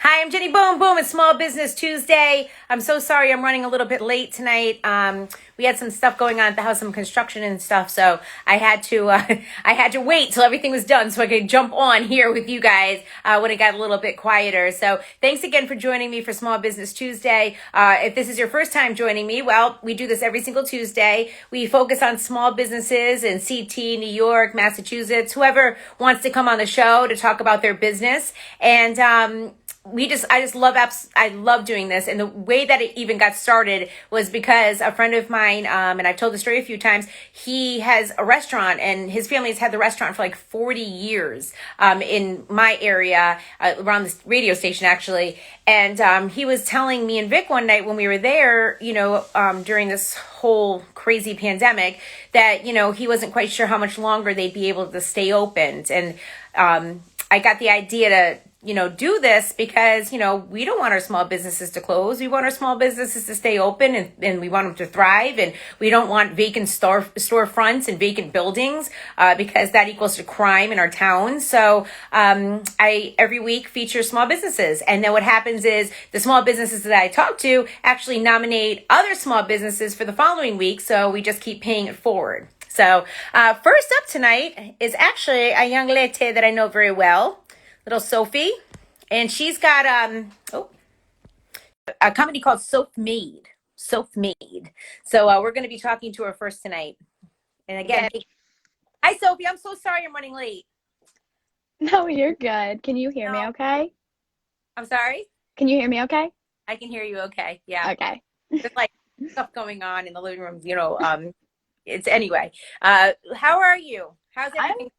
Hi, I'm Jenny Boom Boom. It's Small Business Tuesday. I'm so sorry I'm running a little bit late tonight. We had some stuff going on at the house, some construction and stuff, so I had to I had to wait till everything was done so I could jump on here with you guys when it got a little bit quieter. So thanks again for joining me for Small Business Tuesday. If this is your first time joining me, well, we do this every single Tuesday. We focus on small businesses in CT, New York, Massachusetts, whoever wants to come on the show to talk about their business. And I love doing this. And the way that it even got started was because a friend of mine, and I've told the story a few times, he has a restaurant and his family has had the restaurant for like 40 years, in my area, around this radio station actually. And, he was telling me and Vic one night when we were there, during this whole crazy pandemic that, he wasn't quite sure how much longer they'd be able to stay open. And, I got the idea to, do this because, we don't want our small businesses to close. We want our small businesses to stay open and we want them to thrive. And we don't want vacant storefronts and vacant buildings, because that equals to crime in our towns. So, I every week feature small businesses. And then what happens is the small businesses that I talk to actually nominate other small businesses for the following week. So we just keep paying it forward. So, first up tonight is actually a young lady that I know very well, little Sophie, and she's got a company called Soph Made. So we're going to be talking to her first tonight. And again, hi Sophie. I'm so sorry I'm running late. No, you're good. Can you hear me No, okay? I'm sorry. Can you hear me okay? I can hear you. Okay, yeah. Okay. There's like stuff going on in the living room. It's anyway. How are you? How's I'm everything?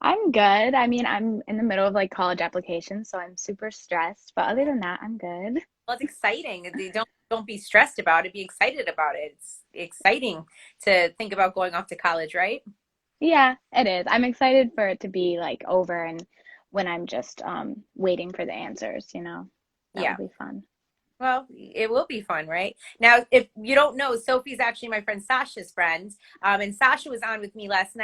I'm good. I mean, I'm in the middle of like college applications, so I'm super stressed, but other than that, I'm good. Well, it's exciting. Don't be stressed about it. Be excited about it. It's exciting to think about going off to college, right? Yeah, it is. I'm excited for it to be like over and when I'm just waiting for the answers. That will Yeah. be fun. Well, it will be fun, right? Now, if you don't know, Sophie's actually my friend Sasha's friend. And Sasha was on with me last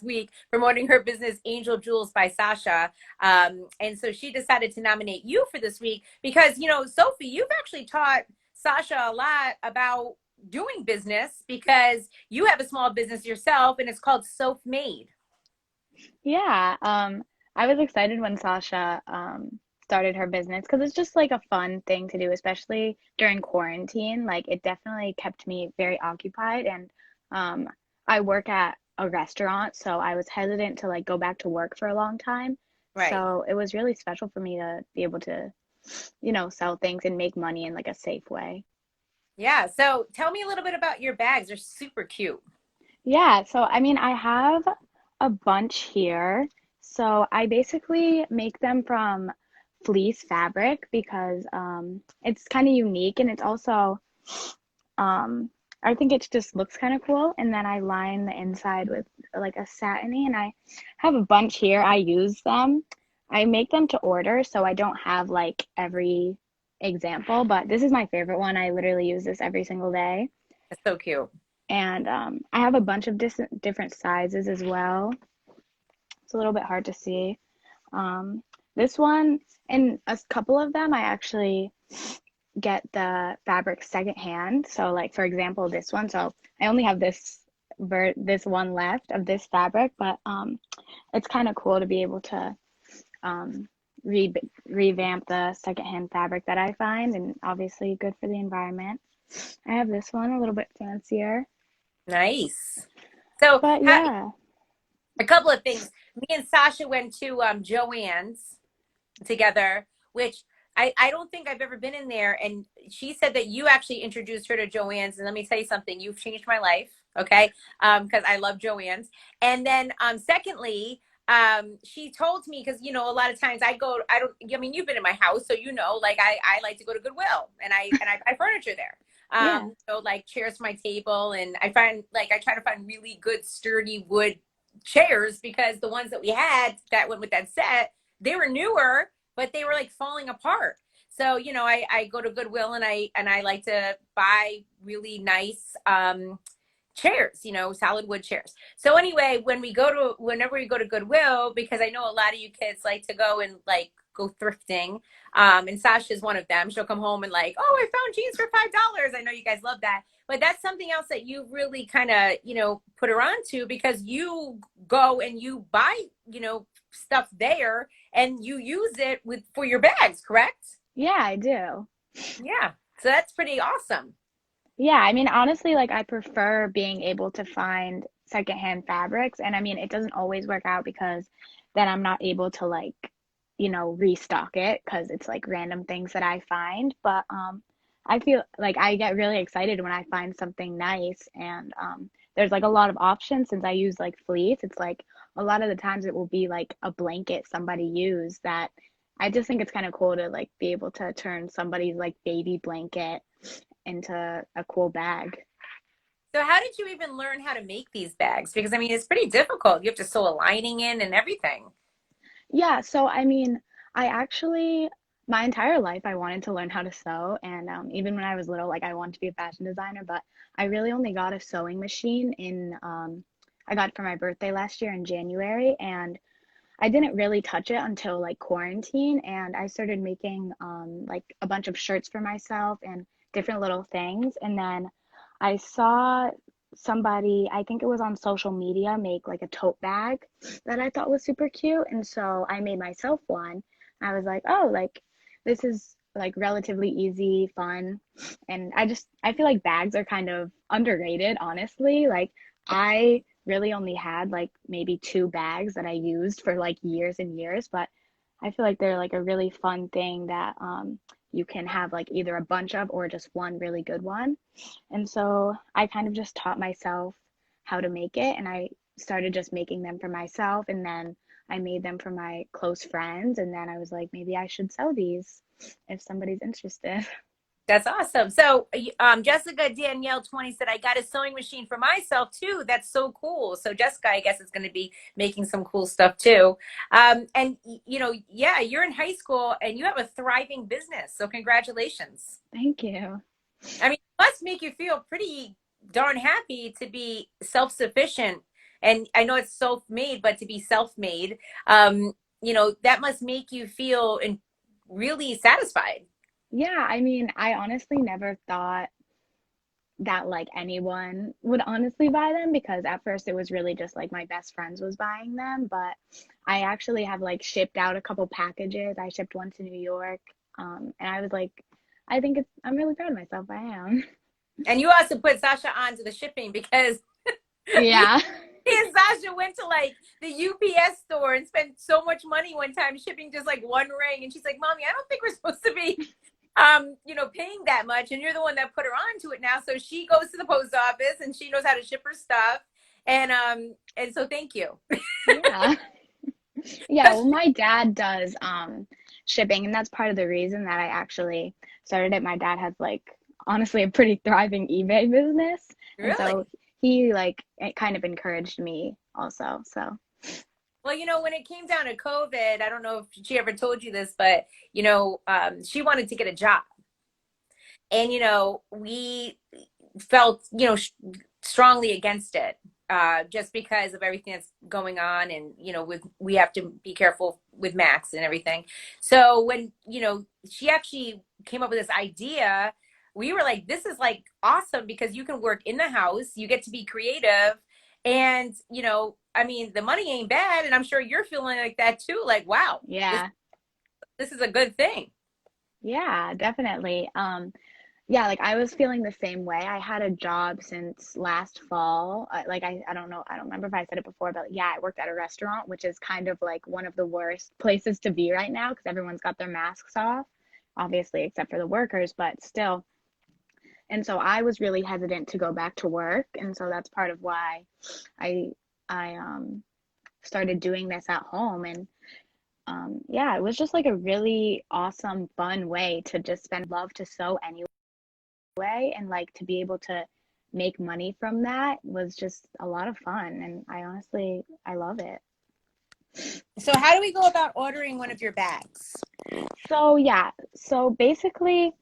week, promoting her business, Angel Jewels by Sasha. And so she decided to nominate you for this week because, Sophie, you've actually taught Sasha a lot about doing business because you have a small business yourself and it's called Soph Made. Yeah, I was excited when Sasha started her business because it's just like a fun thing to do, especially during quarantine. Like it definitely kept me very occupied, and um, I work at a restaurant, so I was hesitant to like go back to work for a long time. Right. So it was really special for me to be able to sell things and make money in like a safe way. Yeah. So tell me a little bit about your bags. They're super cute. Yeah, so I mean, I have a bunch here. So I basically make them from fleece fabric because it's kind of unique and it's also I think it just looks kind of cool. And then I line the inside with like a satiny, and I have a bunch here. I use them. I make them to order, so I don't have like every example, but this is my favorite one. I literally use this every single day. That's so cute. And I have a bunch of different sizes as well. It's a little bit hard to see. Um, this one and a couple of them, I actually get the fabric secondhand. So, like for example, this one. So I only have this one left of this fabric, but it's kind of cool to be able to um, re revamp the secondhand fabric that I find, and obviously good for the environment. I have this one a little bit fancier, Nice. So, but yeah. a couple of things. Me and Sasha went to Joann's together, which I don't think I've ever been in there. And she said that you actually introduced her to Joann's. And let me tell you something, you've changed my life. Okay. Because I love Joann's. And then secondly, she told me, because a lot of times I mean, you've been in my house, so like I like to go to Goodwill and I buy furniture there. Yeah. So like chairs for my table, and I try to find really good sturdy wood chairs because the ones that we had that went with that set, they were newer, but they were like falling apart. So, I go to Goodwill and I like to buy really nice chairs, solid wood chairs. So anyway, whenever we go to Goodwill, because I know a lot of you kids like to go and like go thrifting, and Sasha's one of them. She'll come home and like, oh, I found jeans for $5. I know you guys love that, but that's something else that you really kind of, put her on to, because you go and you buy, stuff there and you use it for your bags, correct? Yeah, I do. Yeah. So that's pretty awesome. Yeah, I mean, honestly, like I prefer being able to find secondhand fabrics. And I mean, it doesn't always work out because then I'm not able to like, restock it because it's like random things that I find. But I feel like I get really excited when I find something nice and there's like a lot of options since I use like fleece. It's like a lot of the times it will be like a blanket somebody used that I just think it's kind of cool to like be able to turn somebody's like baby blanket into a cool bag. So how did you even learn how to make these bags? Because I mean, it's pretty difficult. You have to sew a lining in and everything. Yeah, so I mean, I actually, my entire life, I wanted to learn how to sew. And even when I was little, like I wanted to be a fashion designer, but I really only got a sewing machine I got it for my birthday last year in January. And I didn't really touch it until like quarantine. And I started making like a bunch of shirts for myself and different little things. And then I saw somebody, I think it was on social media, make like a tote bag that I thought was super cute. And so I made myself one. I was like, oh, like this is like relatively easy, fun. And I feel like bags are kind of underrated, honestly. Like I really only had like maybe two bags that I used for like years and years, but I feel like they're like a really fun thing that you can have like either a bunch of or just one really good one. And so I kind of just taught myself how to make it and I started just making them for myself and then I made them for my close friends and then I was like maybe I should sell these if somebody's interested. That's awesome. So, Jessica Danielle 20 said, I got a sewing machine for myself too. That's so cool. So, Jessica, I guess, is going to be making some cool stuff too. And, yeah, you're in high school and you have a thriving business. So, congratulations. Thank you. I mean, it must make you feel pretty darn happy to be self sufficient. And I know it's self made, but to be self made, that must make you feel really satisfied. Yeah, I mean, I honestly never thought that like anyone would honestly buy them because at first it was really just like my best friends was buying them, but I actually have like shipped out a couple packages. I shipped one to New York, and I was like, I'm really proud of myself. I am. And you also put Sasha on to the shipping because me Yeah. and Sasha went to like the UPS store and spent so much money one time shipping just like one ring. And she's like, Mommy, I don't think we're supposed to be paying that much. And you're the one that put her on to it now. So she goes to the post office and she knows how to ship her stuff. And so thank you. Yeah. Yeah, well, my dad does shipping, and that's part of the reason that I actually started it. My dad has like honestly a pretty thriving eBay business, and Really? so he like it kind of encouraged me also. So Well, when it came down to COVID, I don't know if she ever told you this, but she wanted to get a job. And we felt strongly against it, just because of everything that's going on, and with we have to be careful with Max and everything. So when she actually came up with this idea, we were like, this is like awesome because you can work in the house, you get to be creative, and I mean, the money ain't bad, and I'm sure you're feeling like that too, like, wow, this yeah, this is a good thing. yeah, definitely. Yeah, like I was feeling the same way. I had a job since last fall. Like I don't know, I don't remember if I said it before, but yeah, I worked at a restaurant, which is kind of like one of the worst places to be right now because everyone's got their masks off, obviously, except for the workers, but still. And so I was really hesitant to go back to work, and so that's part of why I I started doing this at home and yeah, it was just like a really awesome, fun way to just spend love to sew anyway, and like to be able to make money from that was just a lot of fun, and I love it. So how do we go about ordering one of your bags? So yeah, so basically,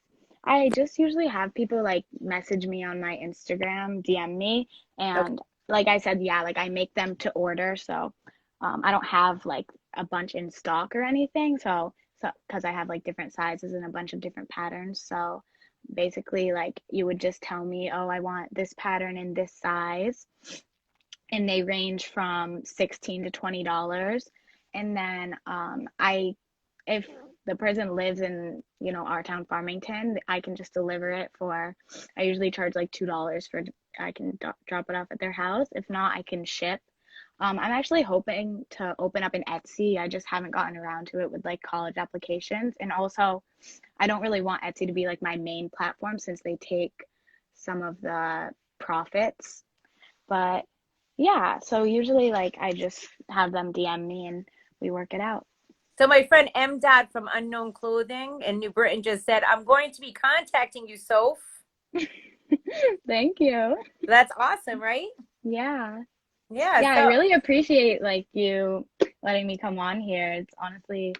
I just usually have people like message me on my Instagram, DM me, Okay. and like I said, yeah, like I make them to order, so I don't have like a bunch in stock or anything, so because I have like different sizes and a bunch of different patterns, so basically like you would just tell me, oh, I want this pattern in this size, and they range from 16 to $20, and then I if the person lives in, our town, Farmington, I can just deliver it for, I usually charge like $2 for, I can drop it off at their house. If not, I can ship. I'm actually hoping to open up an Etsy. I just haven't gotten around to it with like college applications. And also, I don't really want Etsy to be like my main platform since they take some of the profits. But yeah, so usually like I just have them DM me and we work it out. So my friend M. Dot from Unknown Clothing in New Britain just said, I'm going to be contacting you, Soph. Thank you. That's awesome, right? Yeah. Yeah. Yeah, I So, really appreciate like you letting me come on here. It's honestly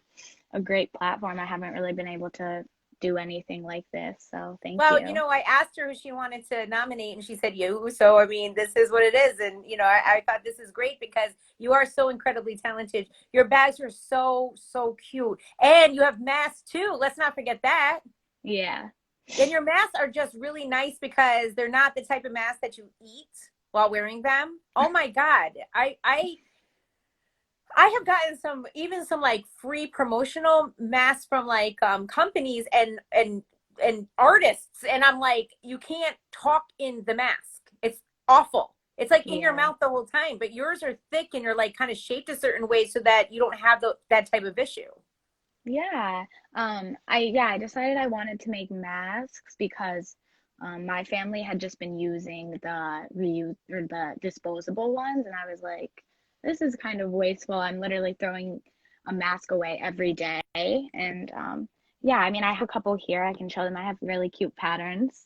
a great platform. I haven't really been able to do anything like this, so thank well, you. I asked her who she wanted to nominate, and she said you. So, I mean, this is what it is. And, I thought this is great because you are so incredibly talented. Your bags are so, so cute. And you have masks too. Let's not forget that. Yeah. And your masks are just really nice because they're not the type of mask that you eat while wearing them. Oh my God. I have gotten some like free promotional masks from like companies and artists, and I'm like, you can't talk in the mask. It's awful. It's like in your Yeah. mouth the whole time, but yours are thick and you're like kind of shaped a certain way so that you don't have that type of issue. Yeah. I decided I wanted to make masks because my family had just been using the reuse or the disposable ones, and I was like, this is kind of wasteful. I'm literally throwing a mask away every day. And yeah, I mean, I have a couple here. I can show them. I have really cute patterns.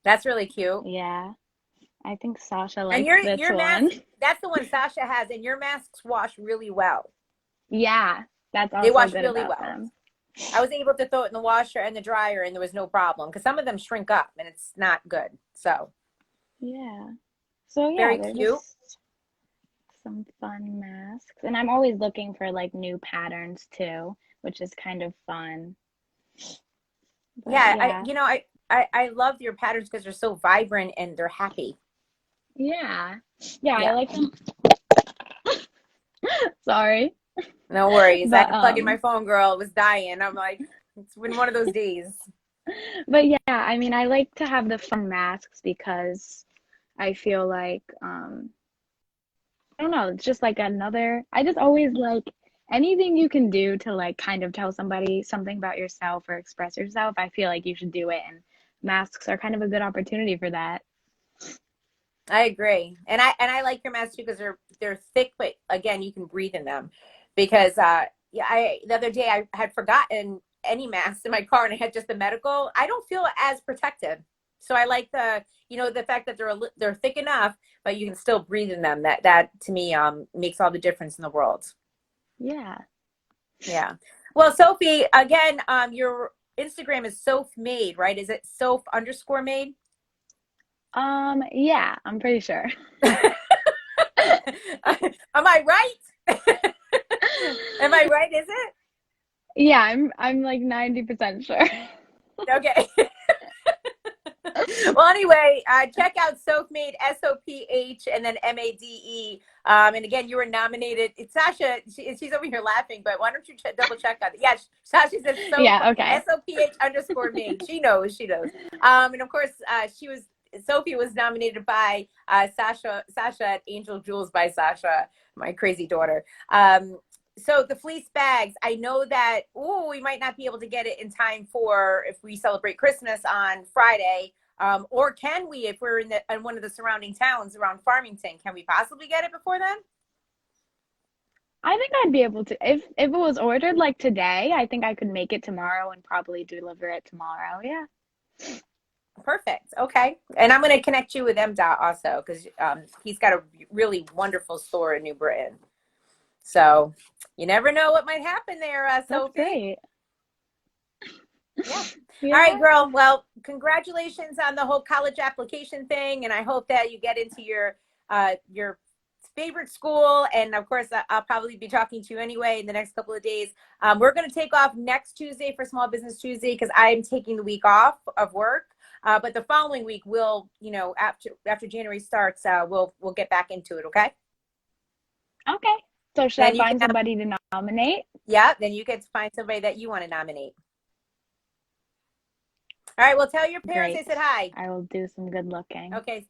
That's really cute. Yeah, I think Sasha And likes this your mask, one. that's the one Sasha has, and your masks wash really well. Yeah, that's They also wash good really about well. them. I was able to throw it in the washer and the dryer, and there was no problem because some of them shrink up, and it's not good. So Yeah. So yeah, very they're cute. just some fun masks. And I'm always looking for like new patterns too, which is kind of fun. But Yeah, yeah. I love your patterns because they're so vibrant and they're happy. Yeah. Yeah, I Yeah, like them. Sorry. no worries. I had But to plug in my phone, girl. It was dying. I'm like, it's been one of those days. but yeah, I mean I like to have the fun masks because I feel like I don't know, it's just like another, I just always like anything you can do to like kind of tell somebody something about yourself or express yourself, I feel like you should do it. And masks are kind of a good opportunity for that. I agree, and I like your masks too because they're thick, but again, you can breathe in them. Because yeah, I the other day I had forgotten any masks in my car and I had just the medical. I don't feel as protected, so I like the fact that they're thick enough, but you can still breathe in them. That to me makes all the difference in the world. Yeah. Yeah. Well, Sophie, again, your Instagram is Soph Made, right? Is it Soph underscore made? Yeah, I'm pretty sure. Am I right? Am I right? Is it? Yeah, I'm like 90% sure. Okay. Well, anyway, check out Soph Made, Soph, and then Made. And again, you were nominated. It's Sasha. She's over here laughing, but why don't you double check on it? Yeah, Sasha says Soph, Yeah, okay. Soph underscore made. She knows. She knows. And of course, Sophie was nominated by Sasha at Angel Jewels by Sasha, my crazy daughter. So the fleece bags, I know that, we might not be able to get it in time for if we celebrate Christmas on Friday. Or can we, if we're in one of the surrounding towns around Farmington, can we possibly get it before then? I think I'd be able to, if it was ordered like today, I think I could make it tomorrow and probably deliver it tomorrow. Yeah. Perfect. Okay. And I'm going to connect you with M. Dot also because he's got a really wonderful store in New Britain. So you never know what might happen there, That's Sophie. great. Yeah. All right, Yeah. girl. Well, congratulations on the whole college application thing, and I hope that you get into your favorite school. And of course, I'll probably be talking to you anyway in the next couple of days. We're going to take off next Tuesday for Small Business Tuesday because I'm taking the week off of work. But the following week, we'll, after January starts, we'll get back into it. Okay. Okay. So should I Then you find can, somebody to nominate? yeah. Then you get to find somebody that you want to nominate. All right. Well, tell your parents I Great. said hi. I will do some good looking. Okay.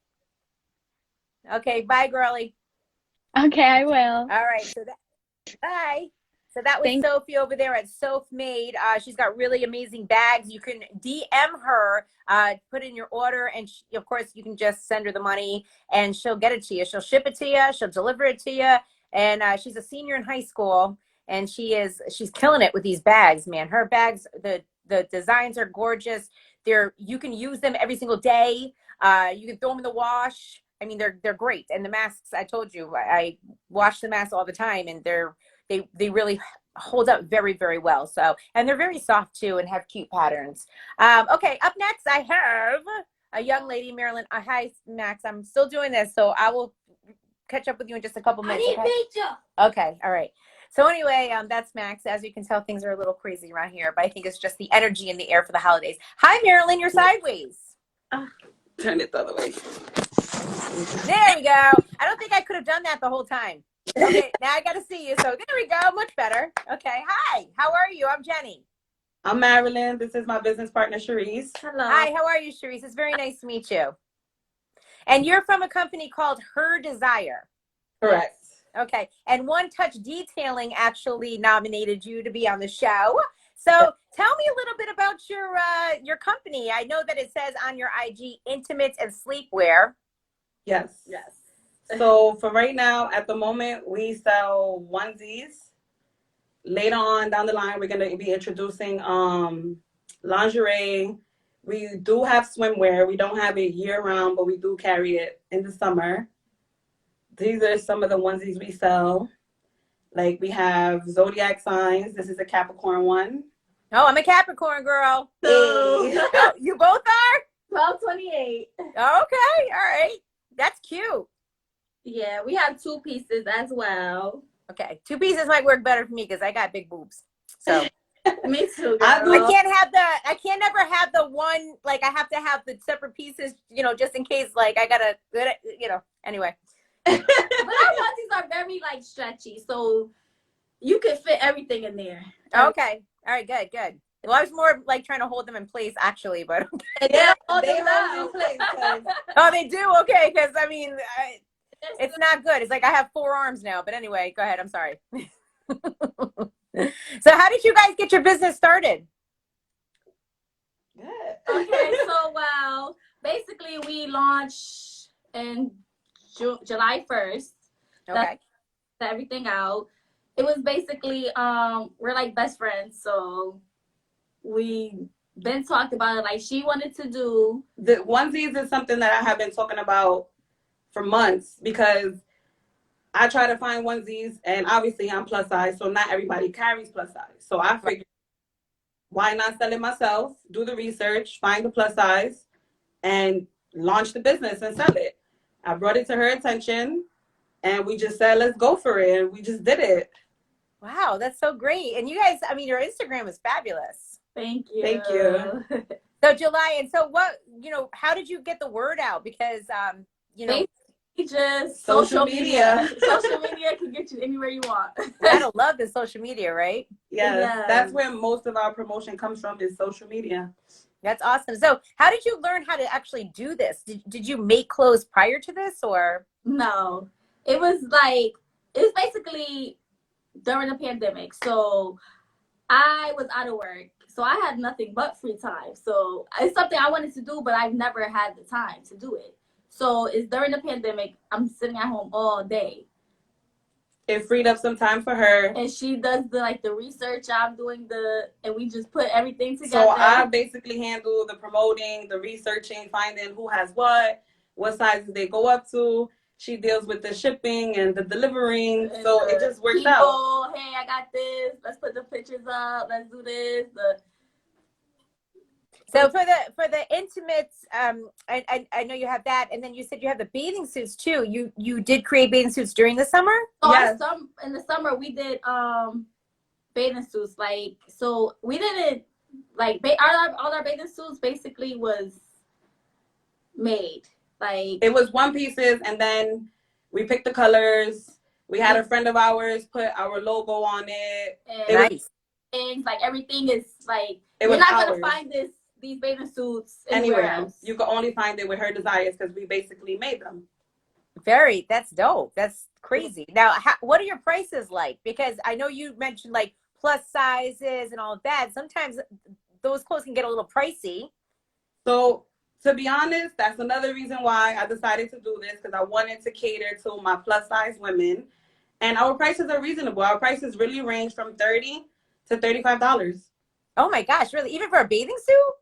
Okay. Bye, girlie. Okay, I will. All right. Bye. So that was Thank Sophie over there at Soph Made. She's got really amazing bags. You can DM her, put in your order, and of course, you can just send her the money, and she'll get it to you. She'll ship it to you. She'll deliver it to you. And she's a senior in high school, and she's killing it with these bags, man. Her bags, the designs are gorgeous. You can use them every single day. You can throw them in the wash. I mean, they're great. And the masks, I told you, I wash the masks all the time, and they really hold up very, very well. So, and they're very soft too and have cute patterns. Okay, up next I have a young lady, Marilyn. Hi, Max. I'm still doing this, so I will catch up with you in just a couple minutes. I need pizza. Okay, all right. So anyway, that's Max. As you can tell, things are a little crazy around here, but I think it's just the energy in the air for the holidays. Hi, Marilyn. You're sideways. Turn it the other way. There we go. I don't think I could have done that the whole time. Okay, now I got to see you. So there we go. Much better. Okay. Hi. How are you? I'm Jenny. I'm Marilyn. This is my business partner, Cherise. Hello. Hi. How are you, Cherise? It's very nice to meet you. And you're from a company called Her Desire. Correct. Okay. And One Touch Detailing actually nominated you to be on the show. So tell me a little bit about your company. I know that it says on your IG, intimates and sleepwear. Yes. Yes. So for right now, at the moment, we sell onesies. Later on down the line, we're going to be introducing lingerie. We do have swimwear. We don't have it year round, but we do carry it in the summer. These are some of the onesies we sell. Like we have zodiac signs. This is a Capricorn one. Oh, I'm a Capricorn girl. So, Oh, you both are? 1228. Okay. All right. That's cute. Yeah, we have 2 pieces as well. Okay. 2 pieces might work better for me because I got big boobs. So Me too, girl. I can't never have the one, like I have to have the separate pieces, just in case, like I gotta, anyway. But our onesies are very like stretchy, so you can fit everything in there. Okay. All right. Good. Good. Well, I was more like trying to hold them in place actually, but Yeah, They hold in place, 'cause oh, they do. Okay. Cause I mean, it's not good. It's like I have 4 arms now, but anyway, go ahead. I'm sorry. So how did you guys get your business started? good. Okay, so well, basically we launched in July 1st. Okay. Set everything out. It was basically we're like best friends, so we then talked about it. Like she wanted to do The onesies is something that I have been talking about for months because I try to find onesies, and obviously I'm plus size, so not everybody carries plus size. So I figured, why not sell it myself, do the research, find the plus size, and launch the business and sell it. I brought it to her attention, and we just said, let's go for it. And we just did it. Wow, that's so great. And you guys, I mean, your Instagram is fabulous. Thank you. Thank you. So July, and so what, how did you get the word out? Because, Basically just Social media. Social media can get you anywhere you want. gotta love the social media, right? Yes, Yes. that's where most of our promotion comes from, is social media. That's awesome. So how did you learn how to actually do this? Did you make clothes prior to this or? No. It was basically during the pandemic. So I was out of work. So I had nothing but free time. So it's something I wanted to do, but I've never had the time to do it. So it's during the pandemic. I'm sitting at home all day. It freed up some time for her. And she does the research. I'm doing and we just put everything together. So I basically handle the promoting, the researching, finding who has what sizes they go up to. She deals with the shipping and the delivering. And So it just works out. Hey, I got this. Let's put the pictures up. Let's do this. So for the intimates, I know you have that, and then you said you have the bathing suits too. You did create bathing suits during the summer? So Yes. in the summer we did bathing suits. Like, so we didn't like all our bathing suits basically was made. Like, It was one pieces, and then we picked the colors. We had a friend of ours put our logo on it. and It was Nice. things like everything is like It you're was not ours. gonna find these bathing suits anywhere else. You can only find it with Her Desires because we basically made them. That's dope. That's crazy. Now, what are your prices like? Because I know you mentioned like plus sizes and all of that. Sometimes those clothes can get a little pricey. So, to be honest, that's another reason why I decided to do this, because I wanted to cater to my plus size women. And our prices are reasonable. Our prices really range from $30 to $35. Oh my gosh, really? Even for a bathing suit?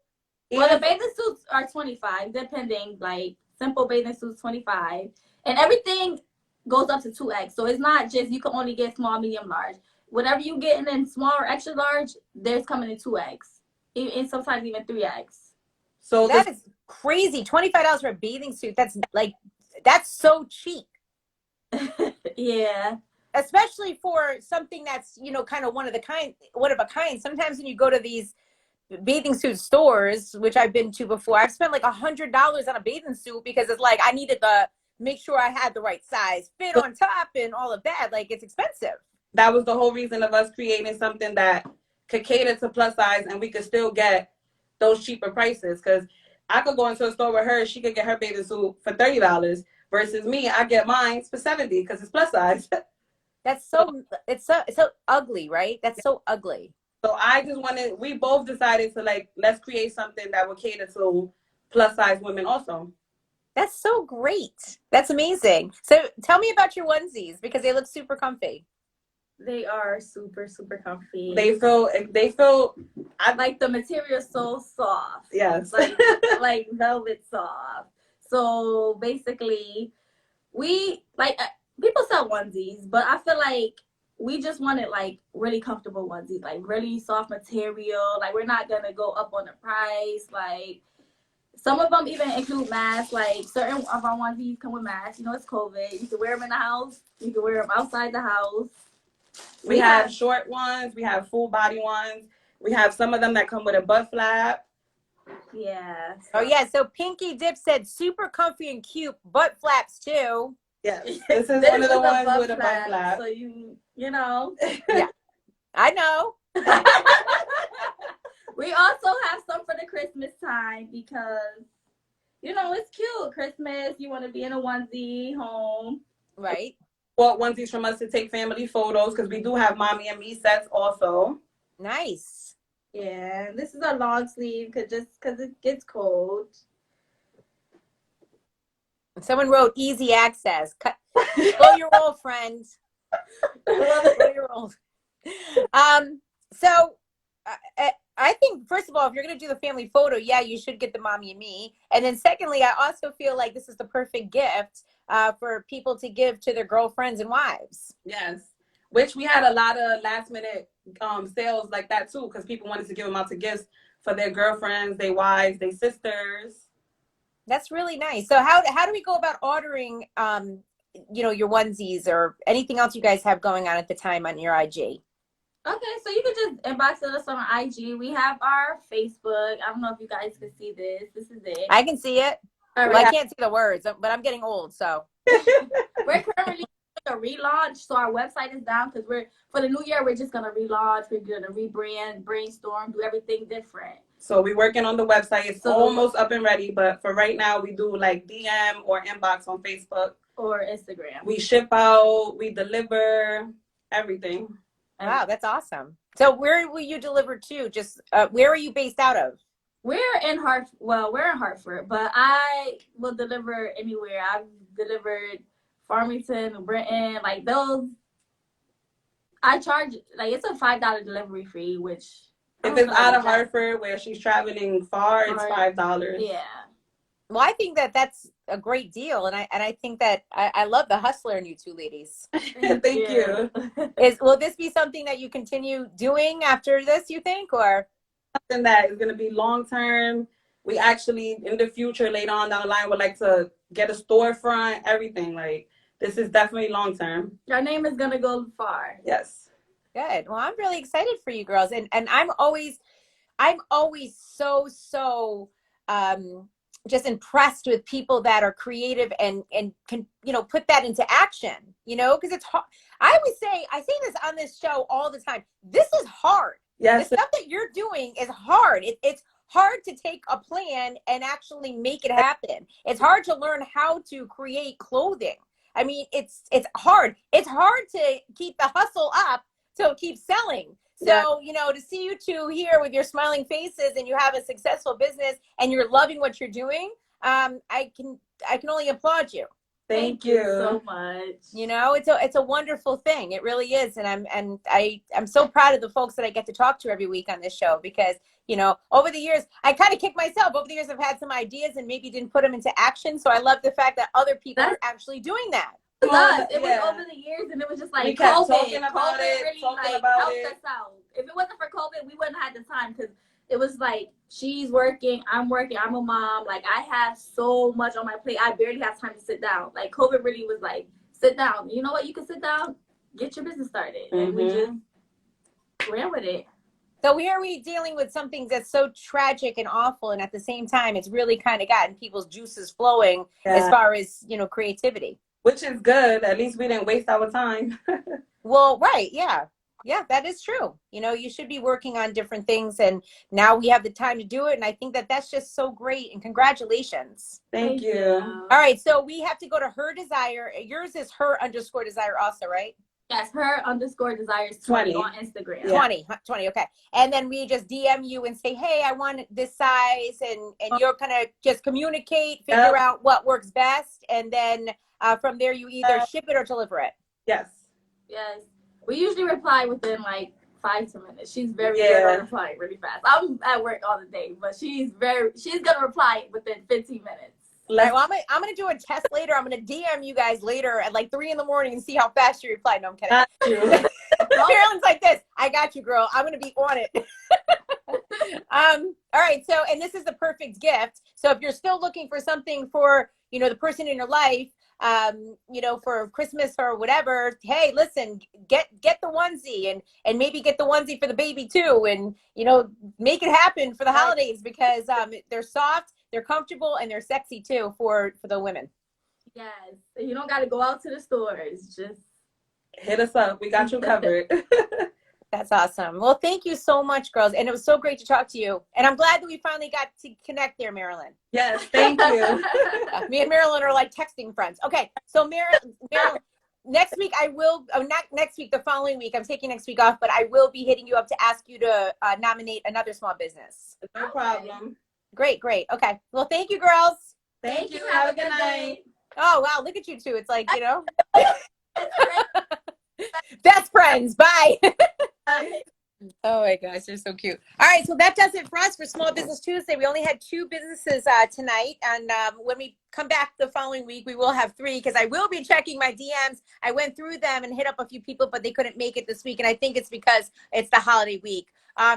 Well, the bathing suits are $25, depending. Like, simple bathing suits $25, and everything goes up to 2X. So it's not just you can only get small, medium, large. Whatever you get in small or extra large, there's coming in 2X, and sometimes even 3X. So That is crazy. $25 for a bathing suit. That's so cheap. Yeah. Especially for something that's, kind of one of a kind. Sometimes when you go to these bathing suit stores, which I've been to before, I've spent like $100 on a bathing suit because it's like I needed to make sure I had the right size fit on top and all of that. Like, it's expensive. that was the whole reason of us creating something that could cater to plus size, and we could still get those cheaper prices. Because I could go into a store with her, she could get her bathing suit for $30 versus me, I get mine for $70 because it's plus size. That's it's so ugly, right? That's so ugly. So we both decided to let's create something that would cater to plus size women also. That's so great. That's amazing. So tell me about your onesies because they look super comfy. They are super, super comfy. They feel I like the material so soft. Yes. like velvet soft. So basically, we people sell onesies, but I feel like we just wanted like really comfortable onesies, like really soft material. Like, we're not gonna go up on the price. Like, some of them even include masks. Like, certain of our onesies come with masks. It's COVID. You can wear them in the house. You can wear them outside the house. We have short ones. We have full body ones. We have some of them that come with a butt flap. Yeah. Oh yeah. So Pinky Dip said super comfy and cute butt flaps too. Yes. This is one of the ones with a butt flap. So you know. Yeah. I know. We also have some for the Christmas time because, it's cute. Christmas, you want to be in a onesie home. Right. Bought onesies from us to take family photos because we do have mommy and me sets also. Nice. Yeah, this is a long sleeve because it gets cold. Someone wrote easy access. Blow your old friends. Blow your old. So I think, first of all, if you're going to do the family photo, yeah, you should get the mommy and me. And then secondly, I also feel like this is the perfect gift for people to give to their girlfriends and wives. Yes. Which we had a lot of last minute sales like that too, because people wanted to give them out to gifts for their girlfriends, their wives, their sisters. That's really nice. So how do we go about ordering, your onesies or anything else you guys have going on at the time on your IG? Okay, so you can just inbox us on our IG. We have our Facebook. I don't know if you guys can see this. This is it. I can see it. All Well, right. I can't see the words, but I'm getting old, so. We're currently doing a relaunch, so our website is down because for the new year, we're just gonna relaunch. We're gonna rebrand, brainstorm, do everything different. So we're working on the website. It's almost up and ready, but for right now, we do like DM or inbox on Facebook or Instagram. We ship out, we deliver, everything. Wow, that's awesome. So where will you deliver to? Just where are you based out of? We're in Hartford, but I will deliver anywhere. I've delivered Farmington, Brenton, like those. I charge it's a $5 delivery fee, which if it's out of Hartford where she's traveling far, it's $5. Yeah. Well, I think that's a great deal, and I think that I love the hustler in you two ladies. Thank you. Will this be something that you continue doing after this, you think, or? something that is going to be long term. We actually, in the future, later on down the line, would like to get a storefront, everything. Like, this is definitely long term. Your name is gonna go far. Yes. Good. Well, I'm really excited for you girls. And I'm always so just impressed with people that are creative and can, put that into action, because it's hard. I say this on this show all the time. This is hard. Yes. The stuff that you're doing is hard. It's hard to take a plan and actually make it happen. It's hard to learn how to create clothing. I mean, it's hard. It's hard to keep the hustle up to keep selling. So, to see you two here with your smiling faces and you have a successful business and you're loving what you're doing, I can only applaud you. Thank you so much. It's a wonderful thing. It really is. And I'm so proud of the folks that I get to talk to every week on this show because, over the years, I kind of kick myself. Over the years, I've had some ideas and maybe didn't put them into action. So I love the fact that other people are actually doing that. It was over the years, and it was just like we kept COVID. Talking about COVID it, really talking about helped it. us out. If it wasn't for COVID, we wouldn't have had the time because it was like she's working, I'm working, I'm a mom. Like I have so much on my plate, I barely have time to sit down. Like COVID really was like, sit down. You know what? You can sit down, get your business started, and we just ran with it. So here we dealing with something that's so tragic and awful, and at the same time, it's really kind of gotten people's juices flowing as far as creativity. Which is good. At least we didn't waste our time. Well, right. Yeah. Yeah, that is true. You should be working on different things. And now we have the time to do it. And I think that that's just so great. And congratulations. Thank you. All right. So we have to go to Her Desire. Yours is her_desire also, right? Yes, her_desires 20 on Instagram. Yeah. 20. Okay. And then we just DM you and say, hey, I want this size. And you're kind of just communicate, figure out what works best. And then from there, you either ship it or deliver it. Yes. We usually reply within like 5 to 10 minutes. She's very good at replying really fast. I'm at work all the day, but she's gonna reply within 15 minutes. Well, I'm gonna do a test later. I'm gonna DM you guys later at like 3 a.m. and see how fast you reply. No, I'm kidding. Got you. Carolyn's like this. I got you, girl. I'm gonna be on it. All right. So, and this is the perfect gift. So if you're still looking for something for the person in your life, for Christmas or whatever, hey, listen, get the onesie and maybe get the onesie for the baby too. And, make it happen for the holidays because they're soft, they're comfortable, and they're sexy too for the women. Yes. You don't got to go out to the stores. Just hit us up. We got you covered. That's awesome. Well, thank you so much, girls. And it was so great to talk to you. And I'm glad that we finally got to connect there, Marilyn. Yes, thank you. Me and Marilyn are like texting friends. Okay, so Marilyn, next week not next week, the following week, I'm taking next week off, but I will be hitting you up to ask you to nominate another small business. No problem. Great. Okay. Well, thank you, girls. Thank you. Have a good night. Oh, wow. Look at you two. It's like, best friends. Bye. Oh my gosh, they're so cute. All right, so that does it for us for Small Business Tuesday. We only had 2 businesses tonight, and when we come back the following week, we will have 3 because I will be checking my DMs. I went through them and hit up a few people, but they couldn't make it this week, and I think it's because it's the holiday week.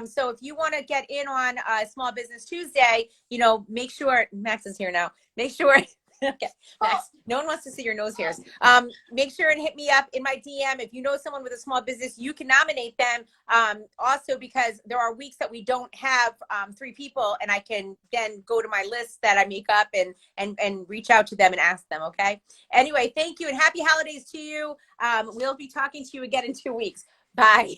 So if you want to get in on Small Business Tuesday, make sure Max is here now. Make sure. Okay, Max, no one wants to see your nose hairs. Make sure and hit me up in my DM. If you know someone with a small business, you can nominate them. Also, because there are weeks that we don't have 3 people, and I can then go to my list that I make up and reach out to them and ask them, okay? Anyway, thank you, and happy holidays to you. We'll be talking to you again in 2 weeks. Bye.